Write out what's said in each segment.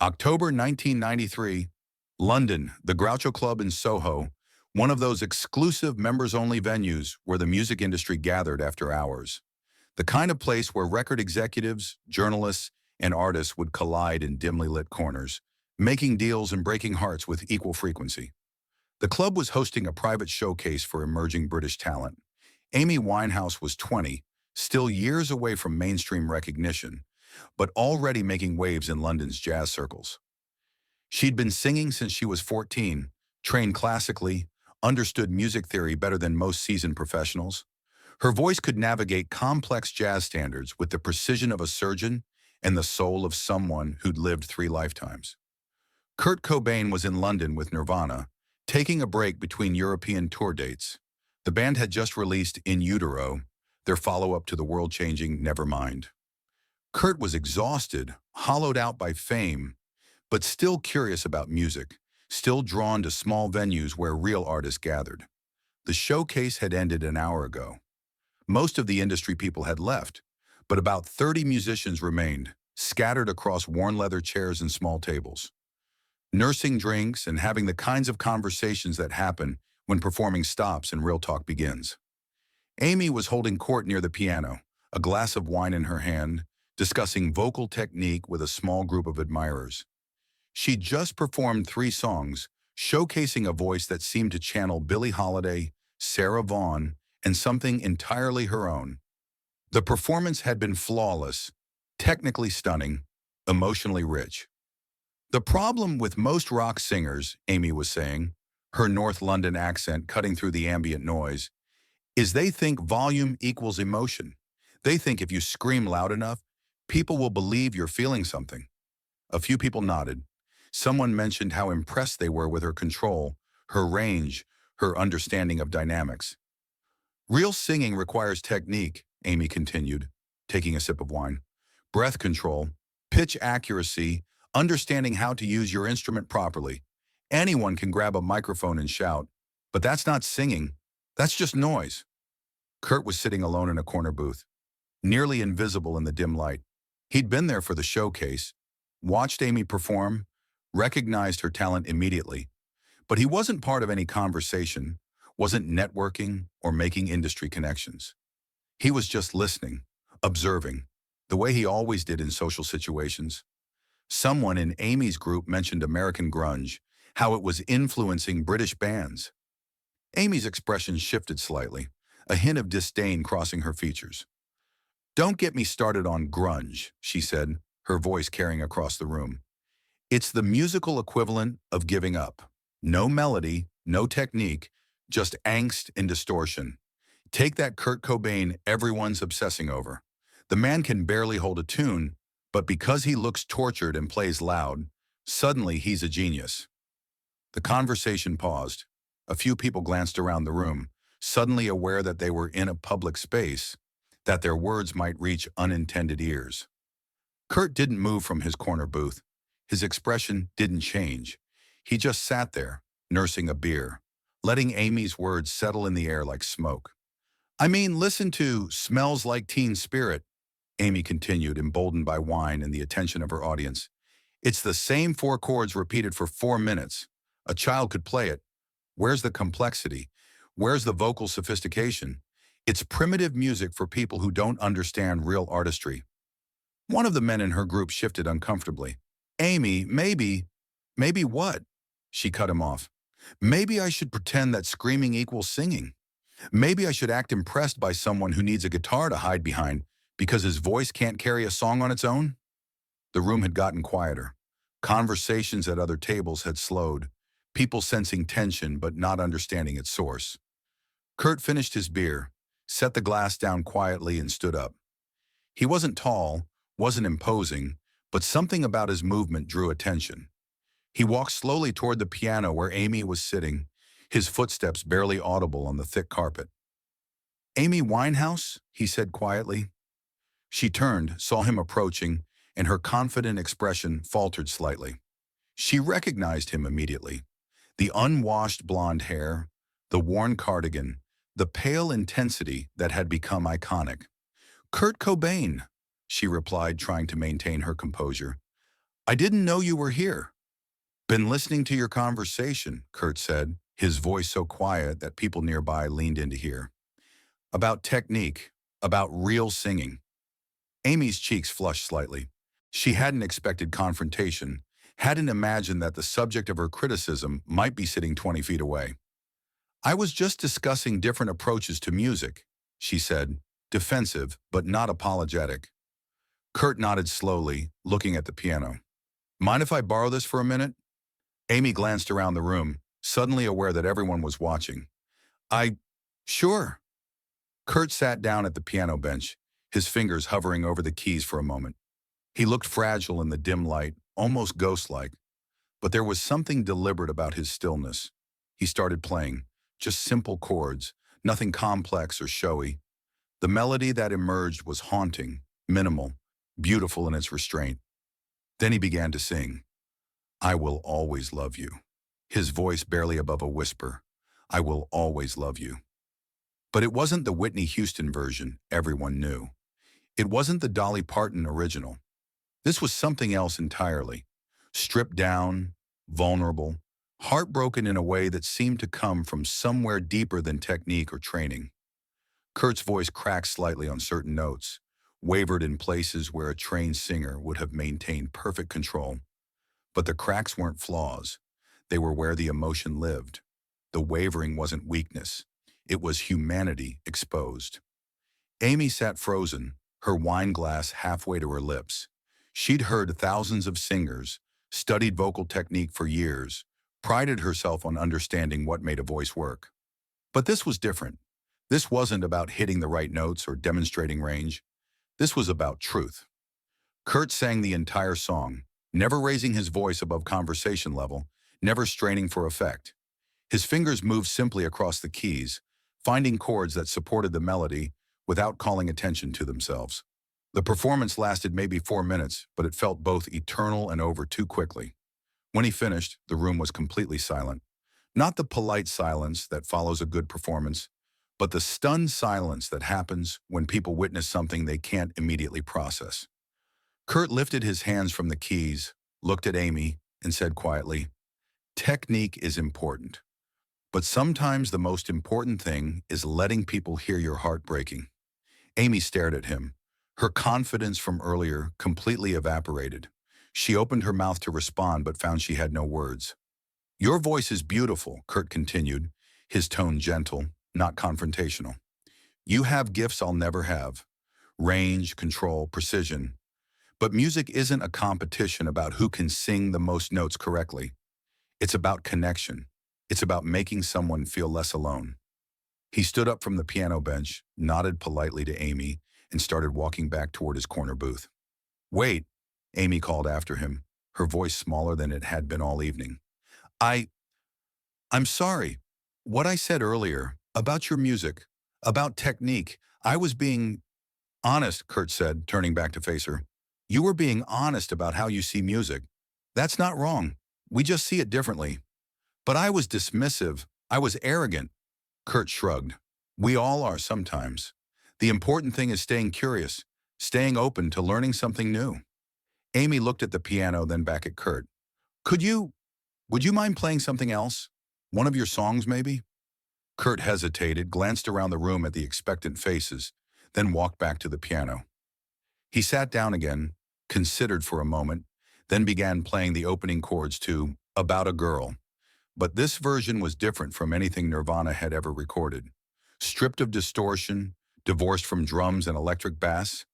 October 1993, London, the Groucho Club in Soho, one of those exclusive members-only venues where the music industry gathered after hours. The kind of place where record executives, journalists, and artists would collide in dimly lit corners, making deals and breaking hearts with equal frequency. The club was hosting a private showcase for emerging British talent. Amy Winehouse was 20, still years away from mainstream recognition, but already making waves in London's jazz circles. She'd been singing since she was 14, trained classically, understood music theory better than most seasoned professionals. Her voice could navigate complex jazz standards with the precision of a surgeon and the soul of someone who'd lived 3 lifetimes. Kurt Cobain was in London with Nirvana, taking a break between European tour dates. The band had just released In Utero, their follow-up to the world-changing Nevermind. Kurt was exhausted, hollowed out by fame, but still curious about music, still drawn to small venues where real artists gathered. The showcase had ended an hour ago. Most of the industry people had left, but about 30 musicians remained, scattered across worn leather chairs and small tables, nursing drinks and having the kinds of conversations that happen when performing stops and real talk begins. Amy was holding court near the piano, a glass of wine in her hand, discussing vocal technique with a small group of admirers. She'd just performed 3 songs, showcasing a voice that seemed to channel Billie Holiday, Sarah Vaughan, and something entirely her own. The performance had been flawless, technically stunning, emotionally rich. The problem with most rock singers, Amy was saying, her North London accent cutting through the ambient noise, is they think volume equals emotion. They think if you scream loud enough, people will believe you're feeling something. A few people nodded. Someone mentioned how impressed they were with her control, her range, her understanding of dynamics. Real singing requires technique, Amy continued, taking a sip of wine. Breath control, pitch accuracy, understanding how to use your instrument properly. Anyone can grab a microphone and shout, but that's not singing, that's just noise. Kurt was sitting alone in a corner booth, nearly invisible in the dim light. He'd been there for the showcase, watched Amy perform, recognized her talent immediately, but he wasn't part of any conversation, wasn't networking or making industry connections. He was just listening, observing, the way he always did in social situations. Someone in Amy's group mentioned American grunge, how it was influencing British bands. Amy's expression shifted slightly, a hint of disdain crossing her features. "Don't get me started on grunge," she said, her voice carrying across the room. "It's the musical equivalent of giving up. No melody, no technique, just angst and distortion. Take that Kurt Cobain everyone's obsessing over. The man can barely hold a tune, but because he looks tortured and plays loud, suddenly he's a genius." The conversation paused. A few people glanced around the room, suddenly aware that they were in a public space, that their words might reach unintended ears. Kurt didn't move from his corner booth. His expression didn't change. He just sat there, nursing a beer, letting Amy's words settle in the air like smoke. "I mean, listen to Smells Like Teen Spirit," Amy continued, emboldened by wine and the attention of her audience. "It's the same 4 chords repeated for 4 minutes. A child could play it. Where's the complexity? Where's the vocal sophistication? It's primitive music for people who don't understand real artistry." One of the men in her group shifted uncomfortably. "Amy, maybe what?" She cut him off. "Maybe I should pretend that screaming equals singing. Maybe I should act impressed by someone who needs a guitar to hide behind because his voice can't carry a song on its own." The room had gotten quieter. Conversations at other tables had slowed, people sensing tension but not understanding its source. Kurt finished his beer, set the glass down quietly and stood up. He wasn't tall, wasn't imposing, but something about his movement drew attention. He walked slowly toward the piano where Amy was sitting, his footsteps barely audible on the thick carpet. "Amy Winehouse?" he said quietly. She turned, saw him approaching, and her confident expression faltered slightly. She recognized him immediately. The unwashed blonde hair, the worn cardigan, the pale intensity that had become iconic. "Kurt Cobain," she replied, trying to maintain her composure. I didn't know you were here. Been listening to your conversation, Kurt said, his voice so quiet that people nearby leaned in to hear. About technique, about real singing. Amy's cheeks flushed slightly. She hadn't expected confrontation, hadn't imagined that the subject of her criticism might be sitting 20 feet away. I was just discussing different approaches to music, she said, defensive but not apologetic. Kurt nodded slowly, looking at the piano. Mind if I borrow this for a minute? Amy glanced around the room, suddenly aware that everyone was watching. Sure. Kurt sat down at the piano bench, his fingers hovering over the keys for a moment. He looked fragile in the dim light, almost ghost-like, but there was something deliberate about his stillness. He started playing, just simple chords, nothing complex or showy. The melody that emerged was haunting, minimal, beautiful in its restraint. Then he began to sing. I will always love you. His voice barely above a whisper. I will always love you. But it wasn't the Whitney Houston version everyone knew. It wasn't the Dolly Parton original. This was something else entirely. Stripped down, vulnerable, heartbroken in a way that seemed to come from somewhere deeper than technique or training. Kurt's voice cracked slightly on certain notes, wavered in places where a trained singer would have maintained perfect control. But the cracks weren't flaws. They were where the emotion lived. The wavering wasn't weakness. It was humanity exposed. Amy sat frozen, her wine glass halfway to her lips. She'd heard thousands of singers, studied vocal technique for years, prided herself on understanding what made a voice work. But this was different. This wasn't about hitting the right notes or demonstrating range. This was about truth. Kurt sang the entire song, never raising his voice above conversation level, never straining for effect. His fingers moved simply across the keys, finding chords that supported the melody without calling attention to themselves. The performance lasted maybe 4 minutes, but it felt both eternal and over too quickly. When he finished, the room was completely silent. Not the polite silence that follows a good performance, but the stunned silence that happens when people witness something they can't immediately process. Kurt lifted his hands from the keys, looked at Amy, and said quietly, technique is important. But sometimes the most important thing is letting people hear your heart breaking. Amy stared at him. Her confidence from earlier completely evaporated. She opened her mouth to respond but found she had no words. Your voice is beautiful, Kurt continued, his tone gentle, not confrontational. You have gifts I'll never have. Range, control, precision. But music isn't a competition about who can sing the most notes correctly. It's about connection. It's about making someone feel less alone. He stood up from the piano bench, nodded politely to Amy, and started walking back toward his corner booth. Wait, Amy called after him, her voice smaller than it had been all evening. I'm sorry. What I said earlier, about your music, about technique, I was being honest, Kurt said, turning back to face her. You were being honest about how you see music. That's not wrong. We just see it differently. But I was dismissive. I was arrogant. Kurt shrugged. We all are sometimes. The important thing is staying curious, staying open to learning something new. Amy looked at the piano, then back at Kurt. Would you mind playing something else? One of your songs, maybe? Kurt hesitated, glanced around the room at the expectant faces, then walked back to the piano. He sat down again, considered for a moment, then began playing the opening chords to About a Girl. But this version was different from anything Nirvana had ever recorded. Stripped of distortion, divorced from drums and electric bass,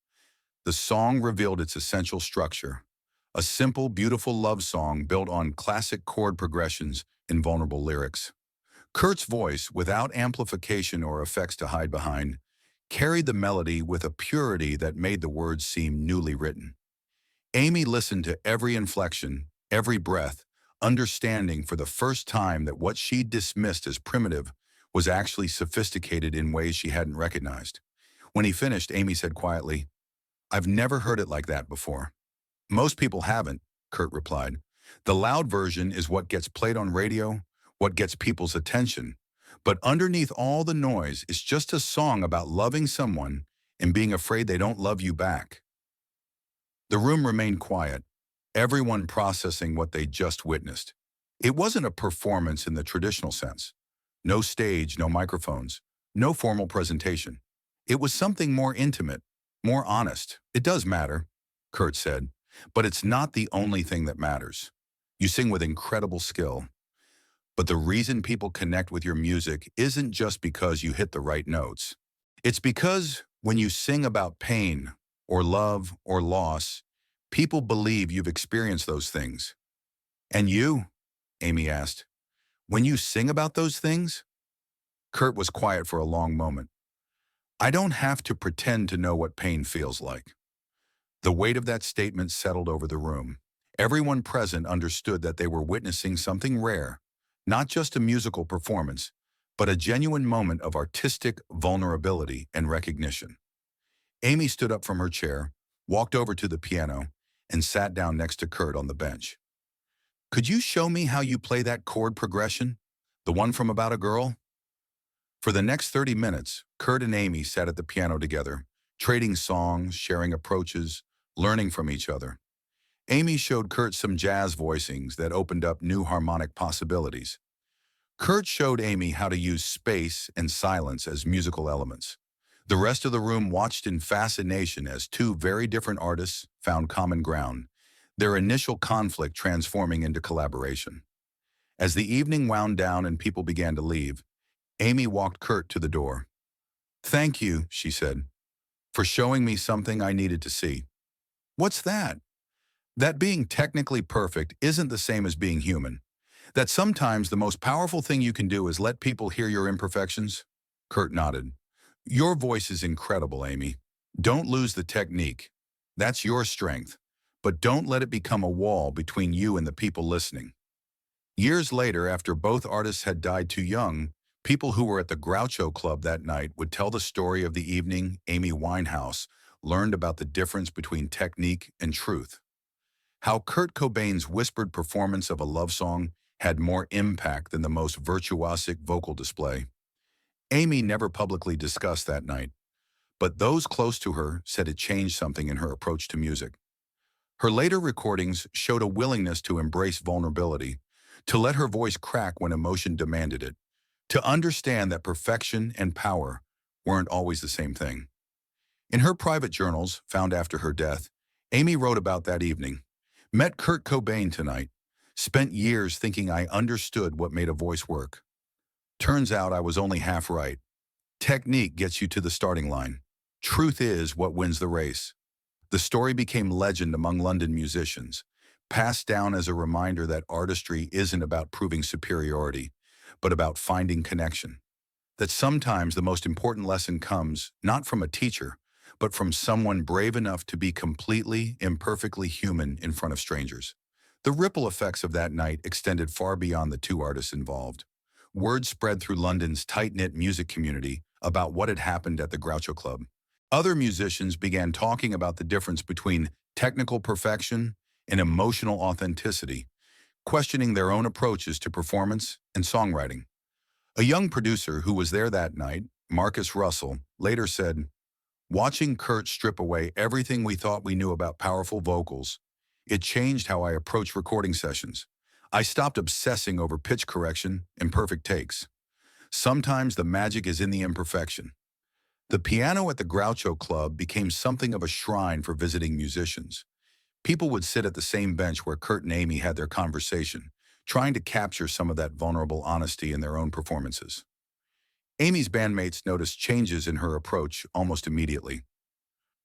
the song revealed its essential structure. A simple, beautiful love song built on classic chord progressions and vulnerable lyrics. Kurt's voice, without amplification or effects to hide behind, carried the melody with a purity that made the words seem newly written. Amy listened to every inflection, every breath, understanding for the first time that what she'd dismissed as primitive was actually sophisticated in ways she hadn't recognized. When he finished, Amy said quietly, I've never heard it like that before. Most people haven't, Kurt replied. The loud version is what gets played on radio, what gets people's attention. But underneath all the noise is just a song about loving someone and being afraid they don't love you back. The room remained quiet. everyone processing what they just witnessed. It wasn't a performance in the traditional sense. No stage, no microphones, no formal presentation. It was something more intimate, more honest. It does matter, Kurt said, but it's not the only thing that matters. You sing with incredible skill, but the reason people connect with your music isn't just because you hit the right notes. It's because when you sing about pain or love or loss, people believe you've experienced those things. And you, Amy asked, when you sing about those things? Kurt was quiet for a long moment. I don't have to pretend to know what pain feels like. The weight of that statement settled over the room. Everyone present understood that they were witnessing something rare, not just a musical performance, but a genuine moment of artistic vulnerability and recognition. Amy stood up from her chair, walked over to the piano, and sat down next to Kurt on the bench. Could you show me how you play that chord progression? The one from About a Girl? For the next 30 minutes, Kurt and Amy sat at the piano together, trading songs, sharing approaches, learning from each other. Amy showed Kurt some jazz voicings that opened up new harmonic possibilities. Kurt showed Amy how to use space and silence as musical elements. The rest of the room watched in fascination as two very different artists found common ground, their initial conflict transforming into collaboration. As the evening wound down and people began to leave, Amy walked Kurt to the door. "Thank you," she said, "for showing me something I needed to see." "What's that?" "That being technically perfect isn't the same as being human. That sometimes the most powerful thing you can do is let people hear your imperfections?" Kurt nodded. "Your voice is incredible, Amy. Don't lose the technique. That's your strength. But don't let it become a wall between you and the people listening." Years later, after both artists had died too young, people who were at the Groucho Club that night would tell the story of the evening Amy Winehouse learned about the difference between technique and truth. How Kurt Cobain's whispered performance of a love song had more impact than the most virtuosic vocal display. Amy never publicly discussed that night, but those close to her said it changed something in her approach to music. Her later recordings showed a willingness to embrace vulnerability, to let her voice crack when emotion demanded it, to understand that perfection and power weren't always the same thing. In her private journals, found after her death, Amy wrote about that evening. "Met Kurt Cobain tonight. Spent years thinking I understood what made a voice work. Turns out I was only half right. Technique gets you to the starting line. Truth is what wins the race." The story became legend among London musicians, passed down as a reminder that artistry isn't about proving superiority, but about finding connection. That sometimes the most important lesson comes not from a teacher, but from someone brave enough to be completely, imperfectly human in front of strangers. The ripple effects of that night extended far beyond the two artists involved. Word spread through London's tight-knit music community about what had happened at the Groucho Club. Other musicians began talking about the difference between technical perfection and emotional authenticity, questioning their own approaches to performance and songwriting. A young producer who was there that night, Marcus Russell, later said, "Watching Kurt strip away everything we thought we knew about powerful vocals, it changed how I approach recording sessions. I stopped obsessing over pitch correction and perfect takes. Sometimes the magic is in the imperfection." The piano at the Groucho Club became something of a shrine for visiting musicians. People would sit at the same bench where Kurt and Amy had their conversation, trying to capture some of that vulnerable honesty in their own performances. Amy's bandmates noticed changes in her approach almost immediately.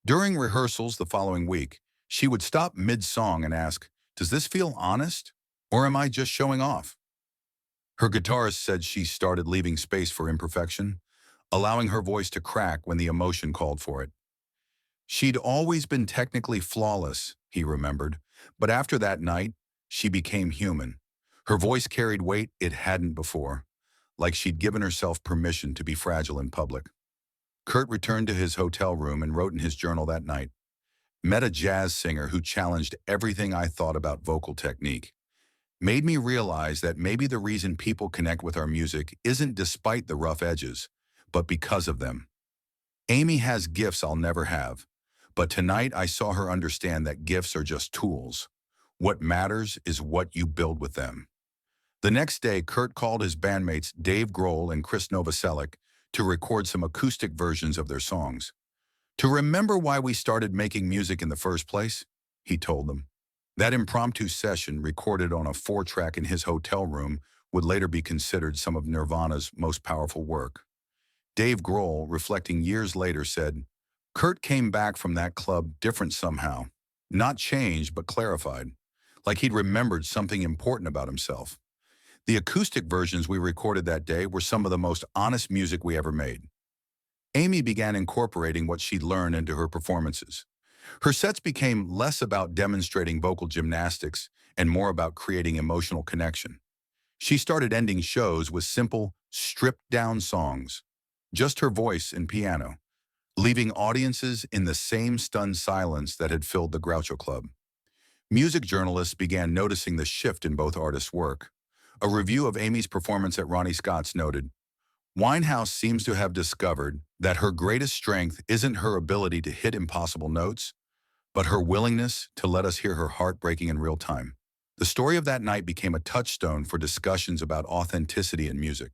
During rehearsals the following week, she would stop mid-song and ask, "Does this feel honest, or am I just showing off?" Her guitarist said she started leaving space for imperfection, allowing her voice to crack when the emotion called for it. She'd always been technically flawless, he remembered, but after that night, she became human. Her voice carried weight it hadn't before, like she'd given herself permission to be fragile in public. Kurt returned to his hotel room and wrote in his journal that night, "Met a jazz singer who challenged everything I thought about vocal technique. Made me realize that maybe the reason people connect with our music isn't despite the rough edges, but because of them. Amy has gifts I'll never have, but tonight I saw her understand that gifts are just tools. What matters is what you build with them. The next day, Kurt called his bandmates Dave Grohl and Chris Novoselic to record some acoustic versions of their songs. "To remember why we started making music in the first place," he told them. That impromptu session, recorded on a 4-track in his hotel room, would later be considered some of Nirvana's most powerful work. Dave Grohl, reflecting years later, said, "Kurt came back from that club different somehow. Not changed, but clarified. Like he'd remembered something important about himself." The acoustic versions we recorded that day were some of the most honest music we ever made. Amy began incorporating what she'd learned into her performances. Her sets became less about demonstrating vocal gymnastics and more about creating emotional connection. She started ending shows with simple, stripped-down songs, just her voice and piano, leaving audiences in the same stunned silence that had filled the Groucho Club. Music journalists began noticing the shift in both artists' work. A review of Amy's performance at Ronnie Scott's noted, "Winehouse seems to have discovered that her greatest strength isn't her ability to hit impossible notes, but her willingness to let us hear her heart breaking in real time." The story of that night became a touchstone for discussions about authenticity in music.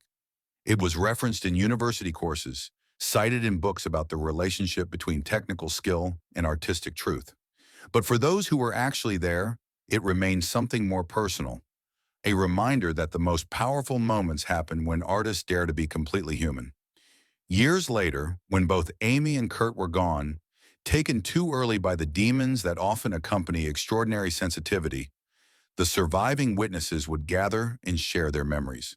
It was referenced in university courses, cited in books about the relationship between technical skill and artistic truth. But for those who were actually there, it remained something more personal, a reminder that the most powerful moments happen when artists dare to be completely human. Years later, when both Amy and Kurt were gone, taken too early by the demons that often accompany extraordinary sensitivity, the surviving witnesses would gather and share their memories.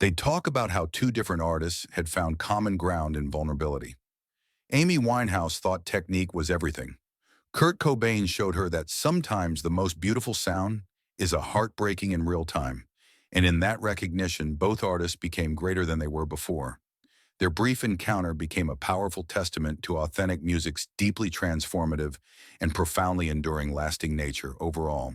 They'd talk about how two different artists had found common ground in vulnerability. Amy Winehouse thought technique was everything. Kurt Cobain showed her that sometimes the most beautiful sound is a heartbreaking in real time. And in that recognition, both artists became greater than they were before. Their brief encounter became a powerful testament to authentic music's deeply transformative and profoundly enduring lasting nature overall.